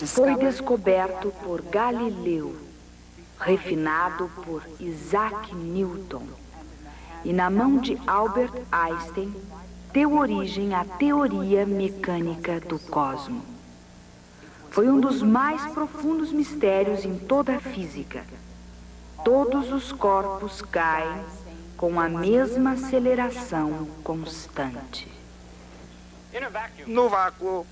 Foi descoberto por Galileu, refinado por Isaac Newton e, na mão de Albert Einstein, deu origem à teoria mecânica do cosmos. Foi um dos mais profundos mistérios em toda a física. Todos os corpos caem com a mesma aceleração constante. No vácuo,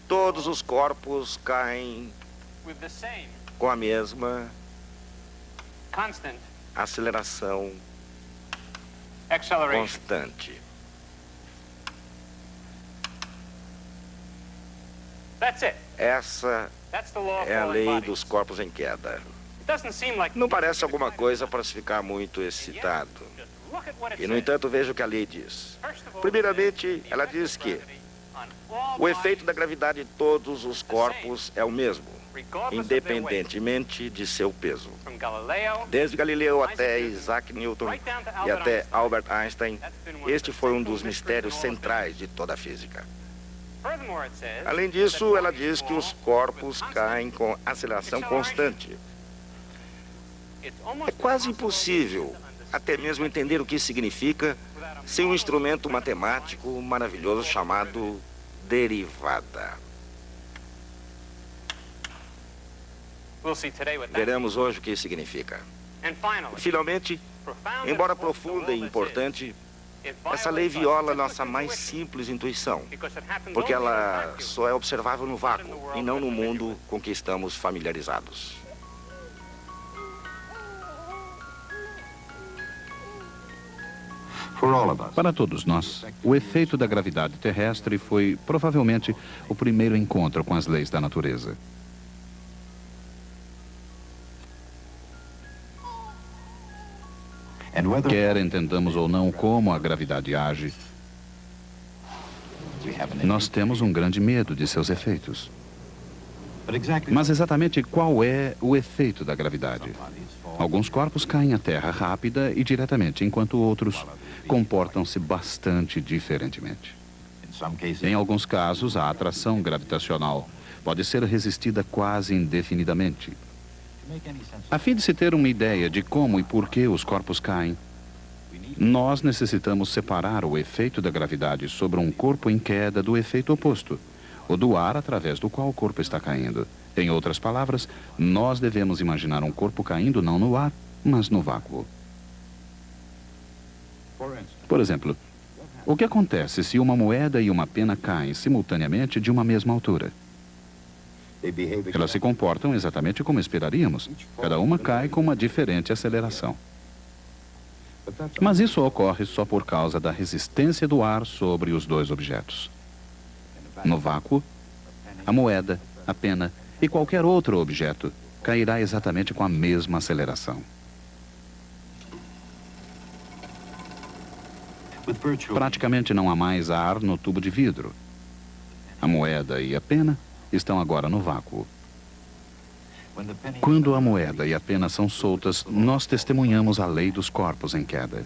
todos os corpos caem com a mesma aceleração constante. Essa é a lei dos corpos em queda. Não parece alguma coisa para se ficar muito excitado. E, no entanto, veja o que a lei diz. Primeiramente, ela diz que o efeito da gravidade de todos os corpos é o mesmo, independentemente de seu peso. Desde Galileu até Isaac Newton e até Albert Einstein, este foi um dos mistérios centrais de toda a física. Além disso, ela diz que os corpos caem com aceleração constante. É quase impossível até mesmo entender o que isso significa sem um instrumento matemático maravilhoso chamado derivada. Veremos hoje o que isso significa. Finalmente, embora profunda e importante, essa lei viola nossa mais simples intuição, porque ela só é observável no vácuo e não no mundo com que estamos familiarizados. Para todos nós, o efeito da gravidade terrestre foi, provavelmente, o primeiro encontro com as leis da natureza. Quer entendamos ou não como a gravidade age, nós temos um grande medo de seus efeitos. Mas exatamente qual é o efeito da gravidade? Alguns corpos caem à Terra rápida e diretamente, enquanto outros comportam-se bastante diferentemente. Em alguns casos, a atração gravitacional pode ser resistida quase indefinidamente. A fim de se ter uma ideia de como e por que os corpos caem, nós necessitamos separar o efeito da gravidade sobre um corpo em queda do efeito oposto, o do ar através do qual o corpo está caindo. Em outras palavras, nós devemos imaginar um corpo caindo não no ar, mas no vácuo. Por exemplo, o que acontece se uma moeda e uma pena caem simultaneamente de uma mesma altura? Elas se comportam exatamente como esperaríamos. Cada uma cai com uma diferente aceleração. Mas isso ocorre só por causa da resistência do ar sobre os dois objetos. No vácuo, a moeda, a pena e qualquer outro objeto cairá exatamente com a mesma aceleração. Praticamente não há mais ar no tubo de vidro. A moeda e a pena estão agora no vácuo. Quando a moeda e a pena são soltas, nós testemunhamos a lei dos corpos em queda.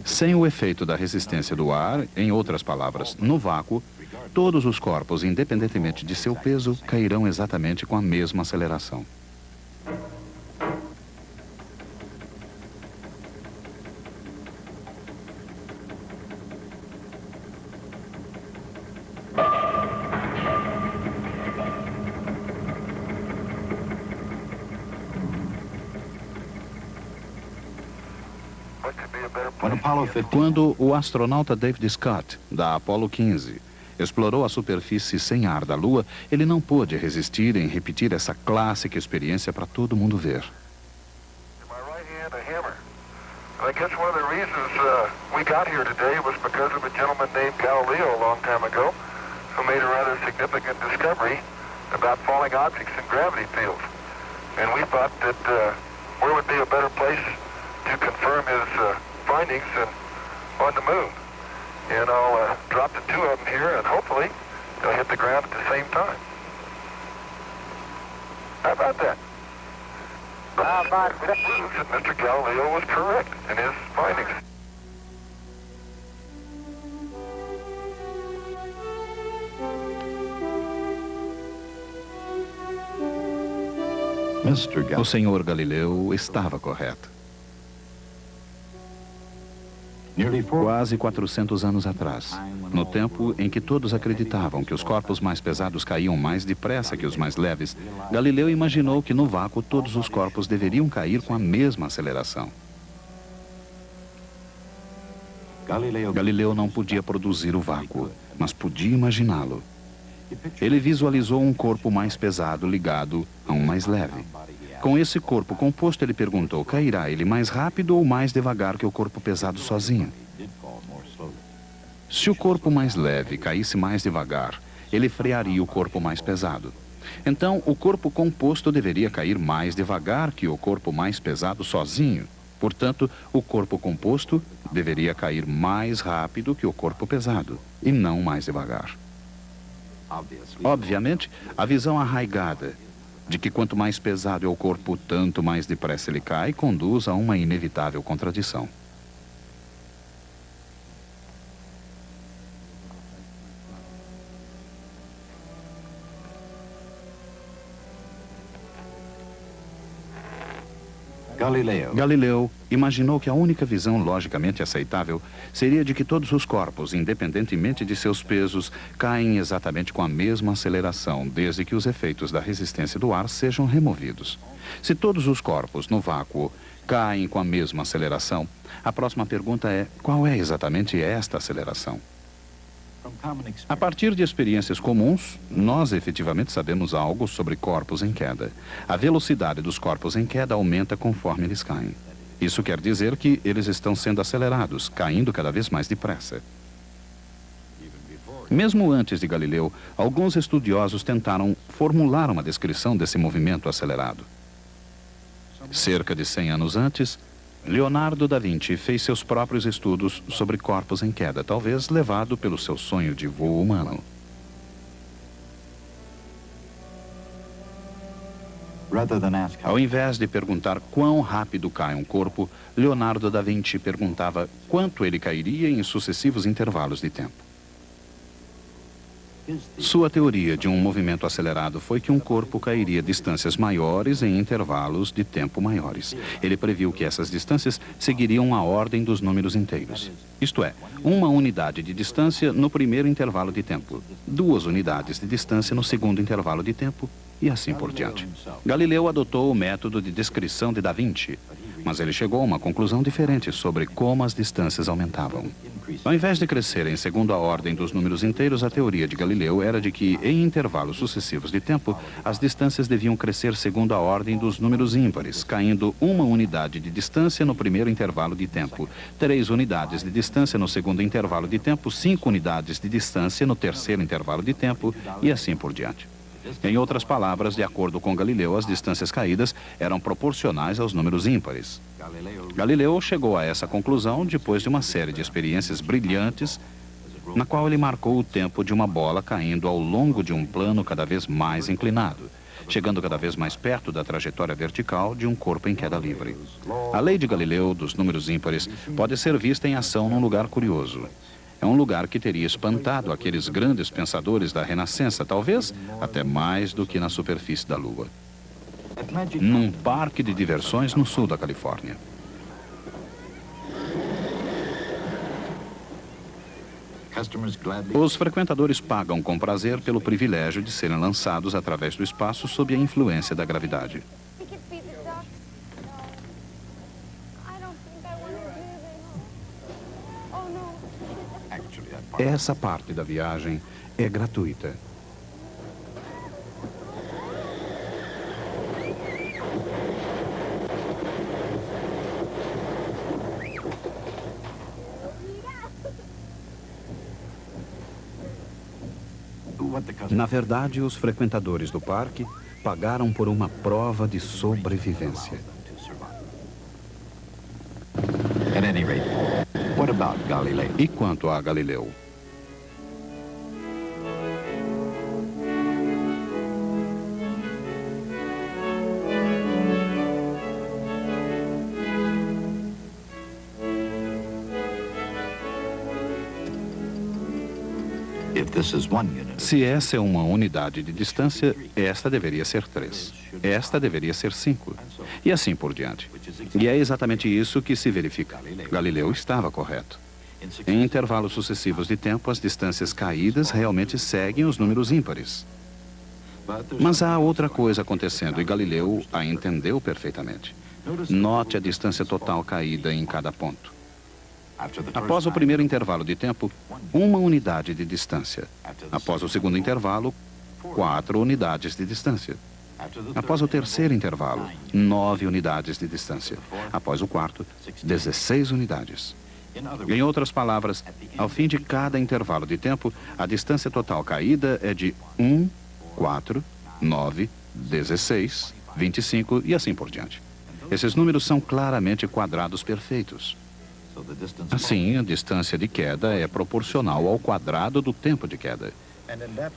Sem o efeito da resistência do ar, em outras palavras, no vácuo, todos os corpos, independentemente de seu peso, cairão exatamente com a mesma aceleração. Quando o astronauta David Scott, da Apollo 15, explorou a superfície sem ar da Lua, ele não pôde resistir em repetir essa clássica experiência para todo mundo ver. I guess one of the reasons we got here today was because of a gentleman named Galileo a long time ago, who made a rather significant discovery about falling objects in gravity fields. And we thought that where would be a better place to confirm his findings than on the moon. And I'll drop the two of them here, and hopefully they'll hit the ground at the same time. How about that? Proves that Mr. Galileo was correct in his findings. O senhor Galileu estava correto. Quase 400 anos atrás, no tempo em que todos acreditavam que os corpos mais pesados caíam mais depressa que os mais leves, Galileu imaginou que no vácuo todos os corpos deveriam cair com a mesma aceleração. Galileu não podia produzir o vácuo, mas podia imaginá-lo. Ele visualizou um corpo mais pesado ligado a um mais leve. Com esse corpo composto, ele perguntou, cairá ele mais rápido ou mais devagar que o corpo pesado sozinho? Se o corpo mais leve caísse mais devagar, ele frearia o corpo mais pesado. Então, o corpo composto deveria cair mais devagar que o corpo mais pesado sozinho. Portanto, o corpo composto deveria cair mais rápido que o corpo pesado, e não mais devagar. Obviamente, a visão arraigada de que quanto mais pesado é o corpo, tanto mais depressa ele cai, conduz a uma inevitável contradição. Galileu imaginou que a única visão logicamente aceitável seria de que todos os corpos, independentemente de seus pesos, caem exatamente com a mesma aceleração, desde que os efeitos da resistência do ar sejam removidos. Se todos os corpos no vácuo caem com a mesma aceleração, a próxima pergunta é: qual é exatamente esta aceleração? A partir de experiências comuns, nós efetivamente sabemos algo sobre corpos em queda. A velocidade dos corpos em queda aumenta conforme eles caem. Isso quer dizer que eles estão sendo acelerados, caindo cada vez mais depressa. Mesmo antes de Galileu, alguns estudiosos tentaram formular uma descrição desse movimento acelerado. Cerca de 100 anos antes, Leonardo da Vinci fez seus próprios estudos sobre corpos em queda, talvez levado pelo seu sonho de voo humano. Ao invés de perguntar quão rápido cai um corpo, Leonardo da Vinci perguntava quanto ele cairia em sucessivos intervalos de tempo. Sua teoria de um movimento acelerado foi que um corpo cairia distâncias maiores em intervalos de tempo maiores. Ele previu que essas distâncias seguiriam a ordem dos números inteiros. Isto é, uma unidade de distância no primeiro intervalo de tempo, 2 unidades de distância no segundo intervalo de tempo, e assim por diante. Galileu adotou o método de descrição de Da Vinci, mas ele chegou a uma conclusão diferente sobre como as distâncias aumentavam. Ao invés de crescerem segundo a ordem dos números inteiros, a teoria de Galileu era de que, em intervalos sucessivos de tempo, as distâncias deviam crescer segundo a ordem dos números ímpares, caindo 1 unidade de distância no primeiro intervalo de tempo, 3 unidades de distância no segundo intervalo de tempo, 5 unidades de distância no terceiro intervalo de tempo, e assim por diante. Em outras palavras, de acordo com Galileu, as distâncias caídas eram proporcionais aos números ímpares. Galileu chegou a essa conclusão depois de uma série de experiências brilhantes, na qual ele marcou o tempo de uma bola caindo ao longo de um plano cada vez mais inclinado, chegando cada vez mais perto da trajetória vertical de um corpo em queda livre. A lei de Galileu dos números ímpares pode ser vista em ação num lugar curioso. É um lugar que teria espantado aqueles grandes pensadores da Renascença, talvez até mais do que na superfície da Lua. Num parque de diversões no sul da Califórnia. Os frequentadores pagam com prazer pelo privilégio de serem lançados através do espaço sob a influência da gravidade. Essa parte da viagem é gratuita. Na verdade, os frequentadores do parque pagaram por uma prova de sobrevivência. E quanto a Galileu? Se essa é uma unidade de distância, esta deveria ser 3. Esta deveria ser 5. E assim por diante. E é exatamente isso que se verifica. Galileu estava correto. Em intervalos sucessivos de tempo, as distâncias caídas realmente seguem os números ímpares. Mas há outra coisa acontecendo e Galileu a entendeu perfeitamente. Note a distância total caída em cada ponto. Após o primeiro intervalo de tempo, 1 unidade de distância. Após o segundo intervalo, 4 unidades de distância. Após o terceiro intervalo, 9 unidades de distância. Após o quarto, 16 unidades. Em outras palavras, ao fim de cada intervalo de tempo, a distância total caída é de 1, 4, 9, 16, 25 e assim por diante. Esses números são claramente quadrados perfeitos. Assim, a distância de queda é proporcional ao quadrado do tempo de queda.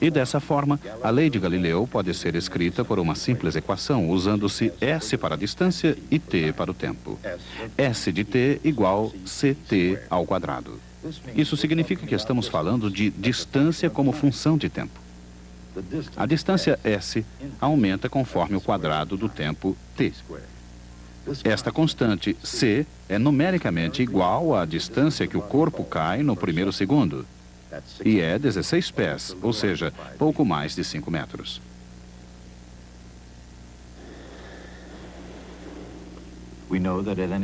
E dessa forma, a lei de Galileu pode ser escrita por uma simples equação, usando-se S para a distância e T para o tempo. S de T igual CT ao quadrado. Isso significa que estamos falando de distância como função de tempo. A distância S aumenta conforme o quadrado do tempo T. Esta constante C é numericamente igual à distância que o corpo cai no primeiro segundo. E é 16 pés, ou seja, pouco mais de 5 metros.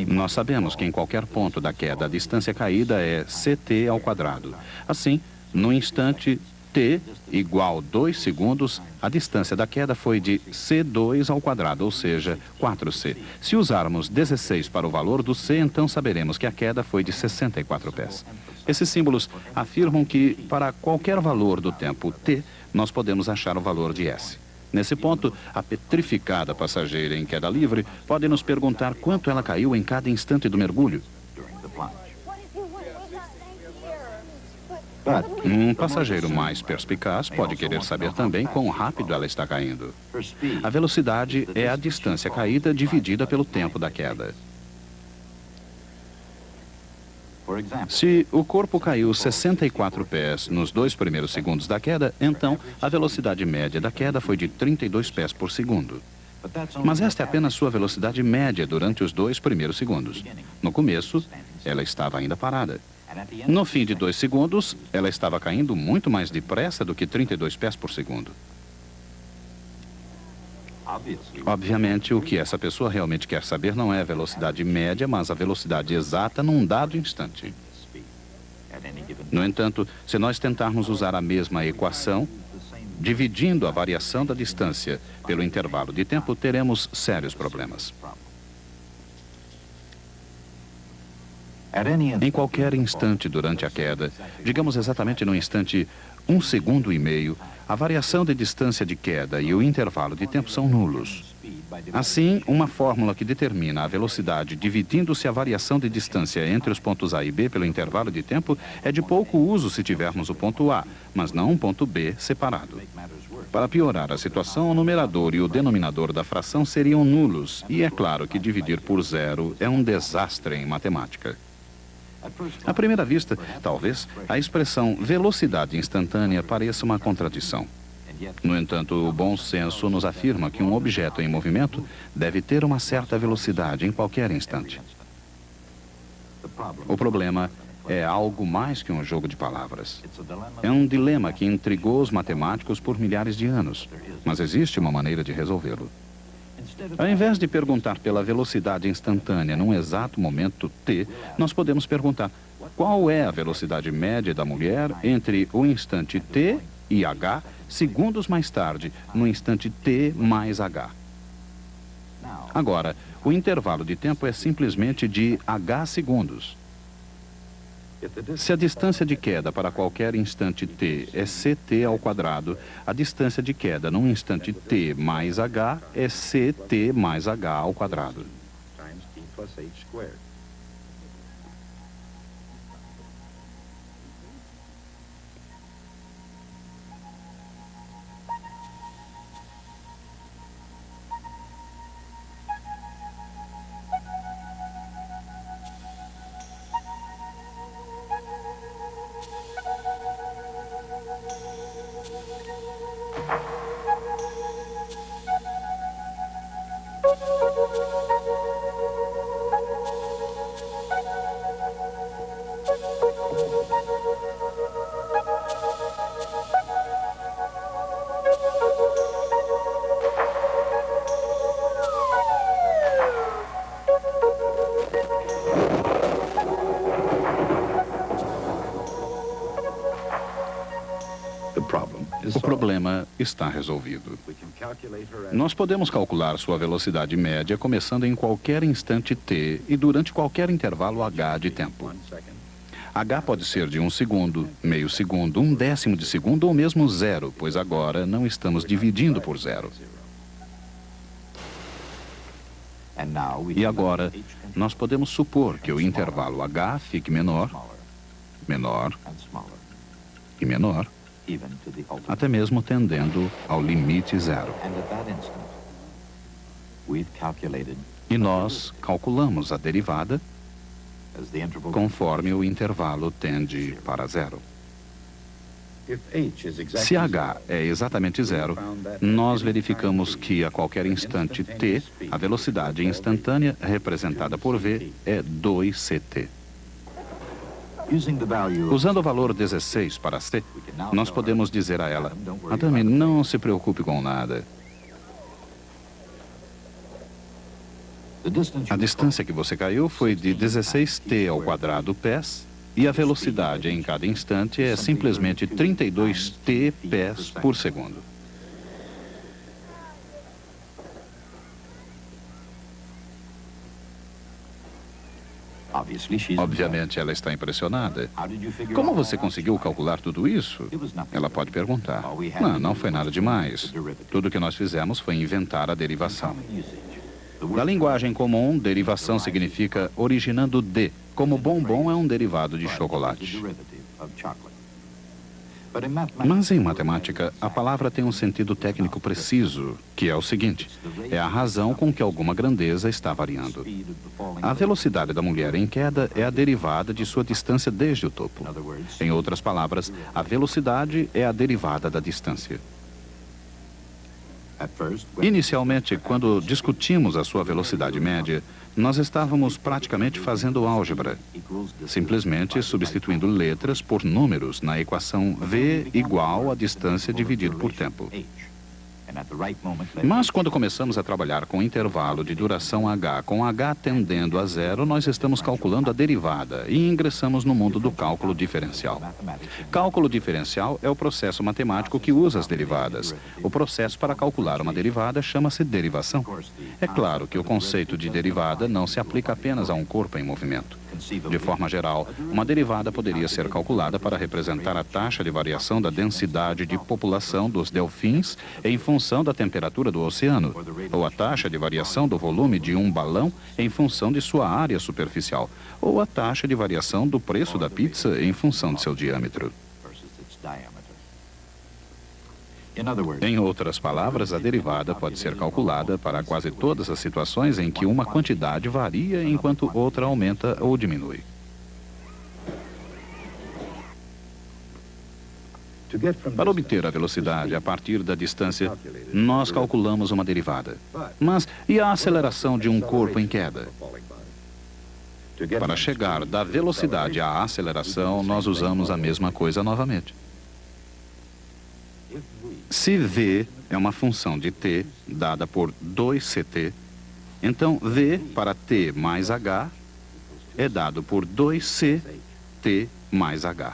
Nós sabemos que em qualquer ponto da queda, a distância caída é CT ao quadrado. Assim, no instante T igual 2 segundos, a distância da queda foi de C2 ao quadrado, ou seja, 4C. Se usarmos 16 para o valor do C, então saberemos que a queda foi de 64 pés. Esses símbolos afirmam que, para qualquer valor do tempo T, nós podemos achar o valor de S. Nesse ponto, a petrificada passageira em queda livre pode nos perguntar quanto ela caiu em cada instante do mergulho. Um passageiro mais perspicaz pode querer saber também quão rápido ela está caindo. A velocidade é a distância caída dividida pelo tempo da queda. Se o corpo caiu 64 pés nos 2 primeiros segundos da queda, então a velocidade média da queda foi de 32 pés por segundo. Mas esta é apenas sua velocidade média durante os 2 primeiros segundos. No começo, ela estava ainda parada. No fim de 2 segundos, ela estava caindo muito mais depressa do que 32 pés por segundo. Obviamente, o que essa pessoa realmente quer saber não é a velocidade média, mas a velocidade exata num dado instante. No entanto, se nós tentarmos usar a mesma equação, dividindo a variação da distância pelo intervalo de tempo, teremos sérios problemas. Em qualquer instante durante a queda, digamos exatamente no instante 1 segundo e meio, a variação de distância de queda e o intervalo de tempo são nulos. Assim, uma fórmula que determina a velocidade dividindo-se a variação de distância entre os pontos A e B pelo intervalo de tempo é de pouco uso se tivermos o ponto A, mas não um ponto B separado. Para piorar a situação, o numerador e o denominador da fração seriam nulos, e é claro que dividir por zero é um desastre em matemática. À primeira vista, talvez, a expressão velocidade instantânea pareça uma contradição. No entanto, o bom senso nos afirma que um objeto em movimento deve ter uma certa velocidade em qualquer instante. O problema é algo mais que um jogo de palavras. É um dilema que intrigou os matemáticos por milhares de anos, mas existe uma maneira de resolvê-lo. Ao invés de perguntar pela velocidade instantânea num exato momento t, nós podemos perguntar qual é a velocidade média da mulher entre o instante t e h segundos mais tarde, no instante t mais h. Agora, o intervalo de tempo é simplesmente de h segundos. Se a distância de queda para qualquer instante t é ct ao quadrado, a distância de queda num instante t mais h é ct mais h ao quadrado. O problema está resolvido. Nós podemos calcular sua velocidade média começando em qualquer instante t e durante qualquer intervalo h de tempo. H pode ser de 1 segundo, meio segundo, 1/10 de segundo ou mesmo zero, pois agora não estamos dividindo por zero. E agora, nós podemos supor que o intervalo h fique menor, menor e menor, até mesmo tendendo ao limite zero. E nós calculamos a derivada conforme o intervalo tende para zero. Se h é exatamente zero, nós verificamos que a qualquer instante t, a velocidade instantânea representada por v é 2ct. Usando o valor 16 para c, nós podemos dizer a ela: Adame, não se preocupe com nada. A distância que você caiu foi de 16t² pés e a velocidade em cada instante é simplesmente 32t pés por segundo. Obviamente ela está impressionada. Como você conseguiu calcular tudo isso? Ela pode perguntar. Não foi nada demais. Tudo que nós fizemos foi inventar a derivação. Na linguagem comum, derivação significa originando de, como bombom é um derivado de chocolate. Mas em matemática, a palavra tem um sentido técnico preciso, que é o seguinte: é a razão com que alguma grandeza está variando. A velocidade da mulher em queda é a derivada de sua distância desde o topo. Em outras palavras, a velocidade é a derivada da distância. Inicialmente, quando discutimos a sua velocidade média, nós estávamos praticamente fazendo álgebra, simplesmente substituindo letras por números na equação v igual a distância dividido por tempo. Mas quando começamos a trabalhar com intervalo de duração h, com h tendendo a zero, nós estamos calculando a derivada e ingressamos no mundo do cálculo diferencial. Cálculo diferencial é o processo matemático que usa as derivadas. O processo para calcular uma derivada chama-se derivação. É claro que o conceito de derivada não se aplica apenas a um corpo em movimento. De forma geral, uma derivada poderia ser calculada para representar a taxa de variação da densidade de população dos delfins em função da temperatura do oceano, ou a taxa de variação do volume de um balão em função de sua área superficial, ou a taxa de variação do preço da pizza em função de seu diâmetro. Em outras palavras, a derivada pode ser calculada para quase todas as situações em que uma quantidade varia enquanto outra aumenta ou diminui. Para obter a velocidade a partir da distância, nós calculamos uma derivada. Mas e a aceleração de um corpo em queda? Para chegar da velocidade à aceleração, nós usamos a mesma coisa novamente. Se v é uma função de t dada por 2ct, então v para t mais h é dado por 2c t mais h.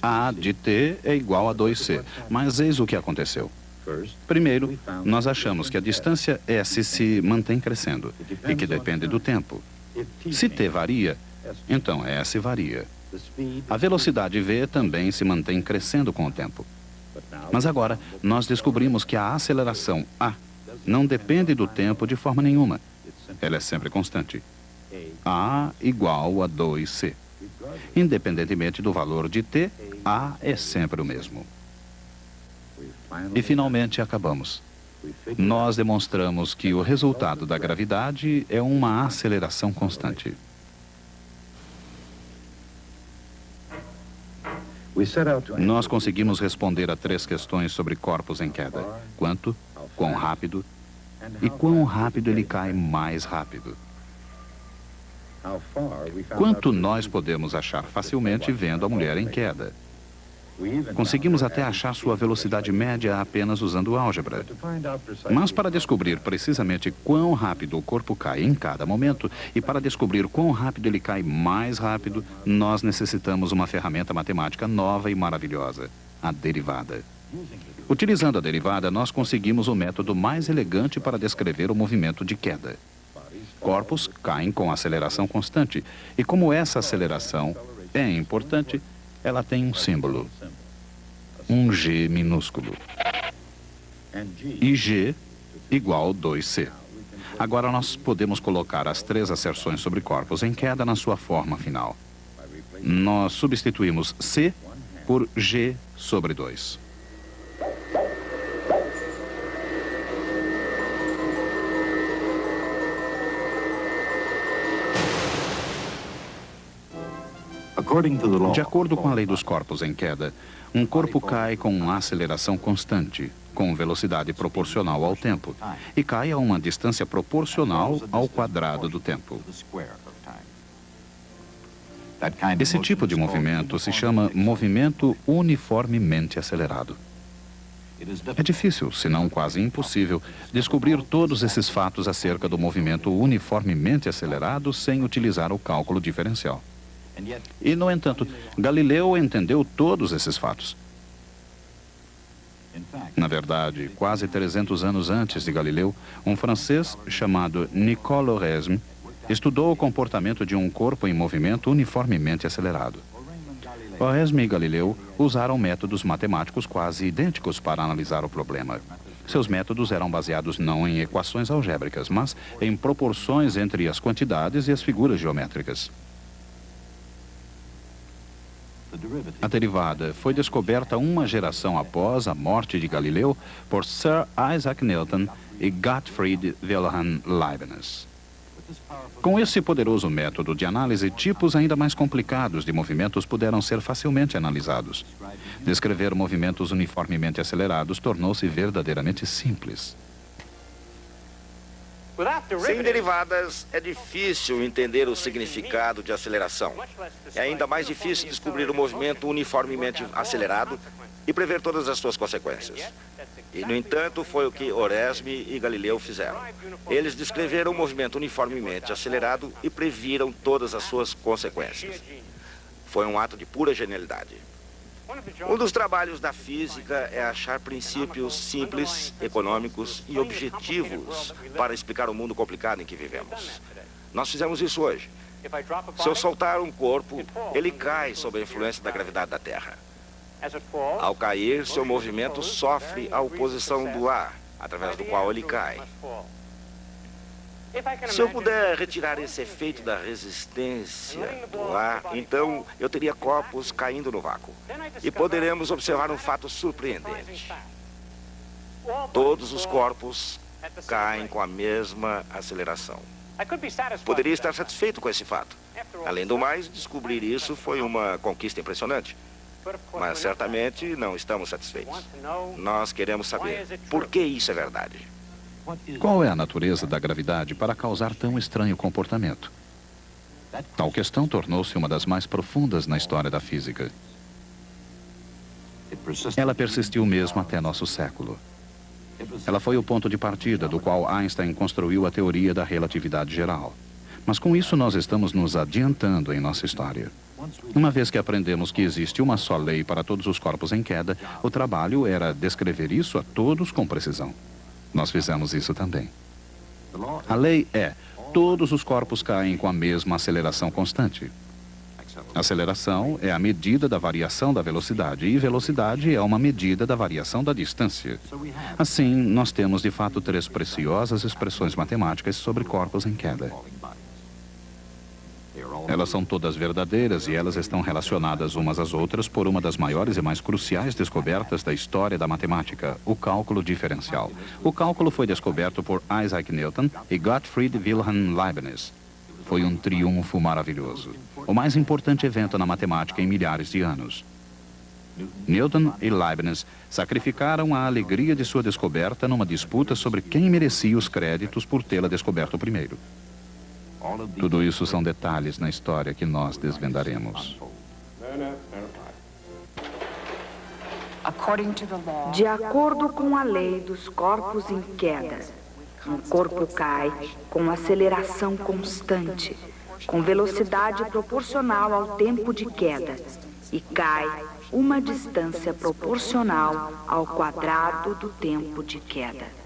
A de t é igual a 2c, mas eis o que aconteceu. Primeiro, nós achamos que a distância S se mantém crescendo e que depende do tempo. Se t varia, então S varia. A velocidade v também se mantém crescendo com o tempo. Mas agora, nós descobrimos que a aceleração A não depende do tempo de forma nenhuma. Ela é sempre constante. A igual a 2C. Independentemente do valor de T, A é sempre o mesmo. E finalmente acabamos. Nós demonstramos que o resultado da gravidade é uma aceleração constante. Nós conseguimos responder a 3 questões sobre corpos em queda. Quanto, quão rápido e quão rápido ele cai mais rápido. Quanto nós podemos achar facilmente vendo a mulher em queda. Conseguimos até achar sua velocidade média apenas usando álgebra. Mas para descobrir precisamente quão rápido o corpo cai em cada momento e para descobrir quão rápido ele cai mais rápido, nós necessitamos uma ferramenta matemática nova e maravilhosa, a derivada. Utilizando a derivada, nós conseguimos o método mais elegante para descrever o movimento de queda. Corpos caem com aceleração constante e como essa aceleração é importante, ela tem um símbolo, um G minúsculo. E G igual 2C. Agora nós podemos colocar as 3 asserções sobre corpos em queda na sua forma final. Nós substituímos C por G sobre 2. De acordo com a lei dos corpos em queda, um corpo cai com uma aceleração constante, com velocidade proporcional ao tempo, e cai a uma distância proporcional ao quadrado do tempo. Esse tipo de movimento se chama movimento uniformemente acelerado. É difícil, se não quase impossível, descobrir todos esses fatos acerca do movimento uniformemente acelerado sem utilizar o cálculo diferencial. E, no entanto, Galileu entendeu todos esses fatos. Na verdade, quase 300 anos antes de Galileu, um francês chamado Nicolas Oresme estudou o comportamento de um corpo em movimento uniformemente acelerado. Oresme e Galileu usaram métodos matemáticos quase idênticos para analisar o problema. Seus métodos eram baseados não em equações algébricas, mas em proporções entre as quantidades e as figuras geométricas. A derivada foi descoberta uma geração após a morte de Galileu por Sir Isaac Newton e Gottfried Wilhelm Leibniz. Com esse poderoso método de análise, tipos ainda mais complicados de movimentos puderam ser facilmente analisados. Descrever movimentos uniformemente acelerados tornou-se verdadeiramente simples. Sem derivadas, é difícil entender o significado de aceleração. É ainda mais difícil descobrir o movimento uniformemente acelerado e prever todas as suas consequências. E, no entanto, foi o que Oresme e Galileu fizeram. Eles descreveram o movimento uniformemente acelerado e previram todas as suas consequências. Foi um ato de pura genialidade. Um dos trabalhos da física é achar princípios simples, econômicos e objetivos para explicar o mundo complicado em que vivemos. Nós fizemos isso hoje. Se eu soltar um corpo, ele cai sob a influência da gravidade da Terra. Ao cair, seu movimento sofre a oposição do ar, através do qual ele cai. Se eu puder retirar esse efeito da resistência do ar, então eu teria corpos caindo no vácuo. E poderemos observar um fato surpreendente. Todos os corpos caem com a mesma aceleração. Poderia estar satisfeito com esse fato. Além do mais, descobrir isso foi uma conquista impressionante. Mas certamente não estamos satisfeitos. Nós queremos saber por que isso é verdade. Qual é a natureza da gravidade para causar tão estranho comportamento? Tal questão tornou-se uma das mais profundas na história da física. Ela persistiu mesmo até nosso século. Ela foi o ponto de partida do qual Einstein construiu a teoria da relatividade geral. Mas com isso nós estamos nos adiantando em nossa história. Uma vez que aprendemos que existe uma só lei para todos os corpos em queda, o trabalho era descrever isso a todos com precisão. Nós fizemos isso também. A lei é: todos os corpos caem com a mesma aceleração constante. Aceleração é a medida da variação da velocidade e velocidade é uma medida da variação da distância. Assim, nós temos de fato 3 preciosas expressões matemáticas sobre corpos em queda. Elas são todas verdadeiras e elas estão relacionadas umas às outras por uma das maiores e mais cruciais descobertas da história da matemática, o cálculo diferencial. O cálculo foi descoberto por Isaac Newton e Gottfried Wilhelm Leibniz. Foi um triunfo maravilhoso. O mais importante evento na matemática em milhares de anos. Newton e Leibniz sacrificaram a alegria de sua descoberta numa disputa sobre quem merecia os créditos por tê-la descoberto primeiro. Tudo isso são detalhes na história que nós desvendaremos. De acordo com a lei dos corpos em queda, um corpo cai com aceleração constante, com velocidade proporcional ao tempo de queda, e cai uma distância proporcional ao quadrado do tempo de queda.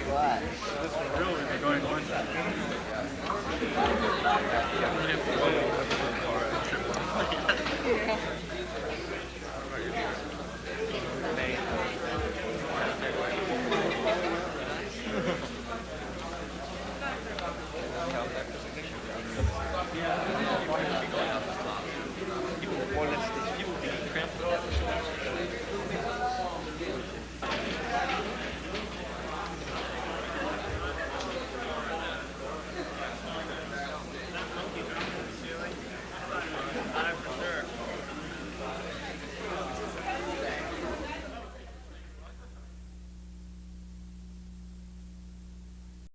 What?